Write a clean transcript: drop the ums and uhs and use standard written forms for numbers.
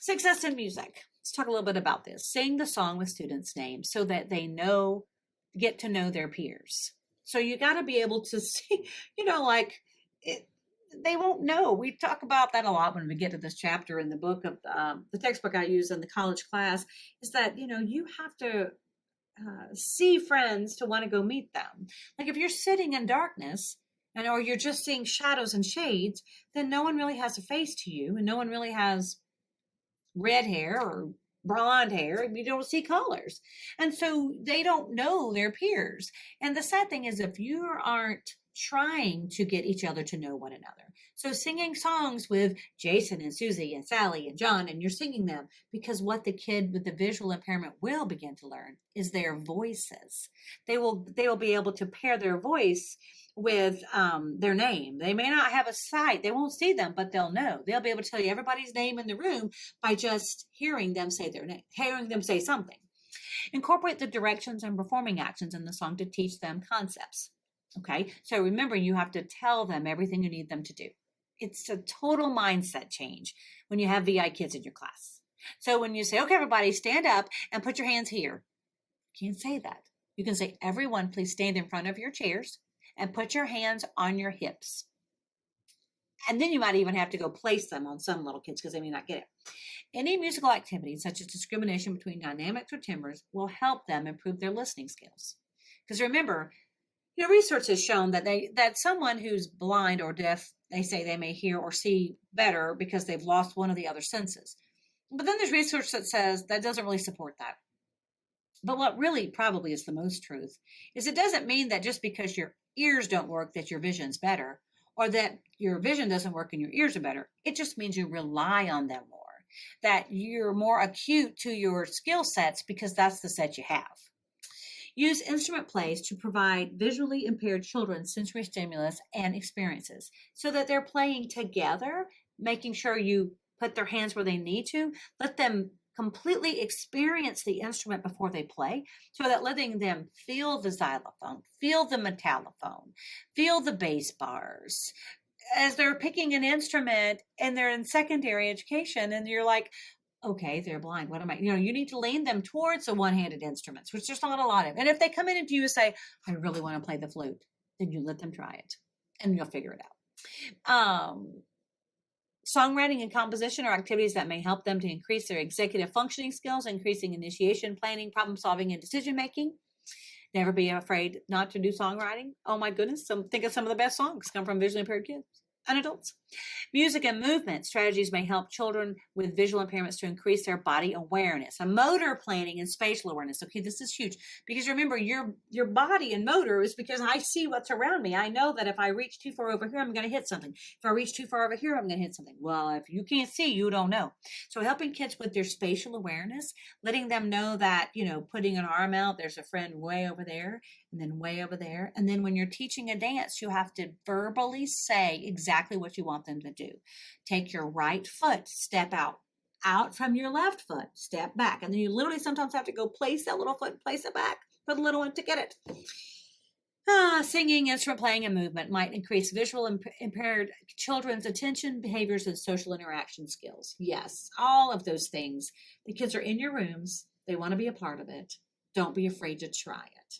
Success in music. Let's talk a little bit about this. Sing the song with students' names so that they get to know their peers. So you got to be able to see, they won't know. We talk about that a lot when we get to this chapter in the book of the textbook I use in the college class, is that, you have to see friends to want to go meet them. Like if you're sitting in darkness or you're just seeing shadows and shades, then no one really has a face to you and no one really has red hair or blonde hair. You don't see colors. And so they don't know their peers. And the sad thing is if you aren't trying to get each other to know one another. So singing songs with Jason and Susie and Sally and John, and you're singing them because what the kid with the visual impairment will begin to learn is their voices. They will be able to pair their voice with their name. They may not have a sight. They won't see them, but they'll know. They'll be able to tell you everybody's name in the room by just hearing them say their name, hearing them say something. Incorporate the directions and performing actions in the song to teach them concepts. Okay, so remember, you have to tell them everything you need them to do. It's a total mindset change when you have VI kids in your class. So when you say, okay, everybody stand up and put your hands here, you can't say that. You can say, everyone, please stand in front of your chairs and put your hands on your hips. And then you might even have to go place them on some little kids because they may not get it. Any musical activity, such as discrimination between dynamics or timbres, will help them improve their listening skills. Because remember, research has shown that someone who's blind or deaf, they say they may hear or see better because they've lost one of the other senses. But then there's research that says that doesn't really support that. But what really probably is the most truth is it doesn't mean that just because your ears don't work that your vision's better, or that your vision doesn't work and your ears are better. It just means you rely on them more, that you're more acute to your skill sets because that's the set you have. Use instrument plays to provide visually impaired children sensory stimulus and experiences so that they're playing together, making sure you put their hands where they need to. Let them completely experience the instrument before they play, so that letting them feel the xylophone, feel the metallophone, feel the bass bars as they're picking an instrument and they're in secondary education and you're like, okay, they're blind. What am I? You need to lean them towards the one-handed instruments, which there's not a lot of. And if they come in to you and say, I really want to play the flute, then you let them try it and you'll figure it out. Songwriting and composition are activities that may help them to increase their executive functioning skills, increasing initiation, planning, problem solving, and decision making. Never be afraid not to do songwriting. Oh my goodness. Think of some of the best songs come from visually impaired kids and adults. Music and movement strategies may help children with visual impairments to increase their body awareness, and motor planning and spatial awareness. Okay, this is huge because remember, your body and motor is because I see what's around me. I know that if I reach too far over here, I'm going to hit something. If I reach too far over here, I'm going to hit something. Well, if you can't see, you don't know. So helping kids with their spatial awareness, letting them know that, putting an arm out, there's a friend way over there and then way over there. And then when you're teaching a dance, you have to verbally say exactly what you want them to do. Take your right foot, step out from your left foot, step back. And then you literally sometimes have to go place that little foot, place it back for the little one to get it. Singing, instrument playing, and movement might increase visual impaired children's attention, behaviors, and social interaction skills. Yes, all of those things. The kids are in your rooms. They want to be a part of it. Don't be afraid to try it.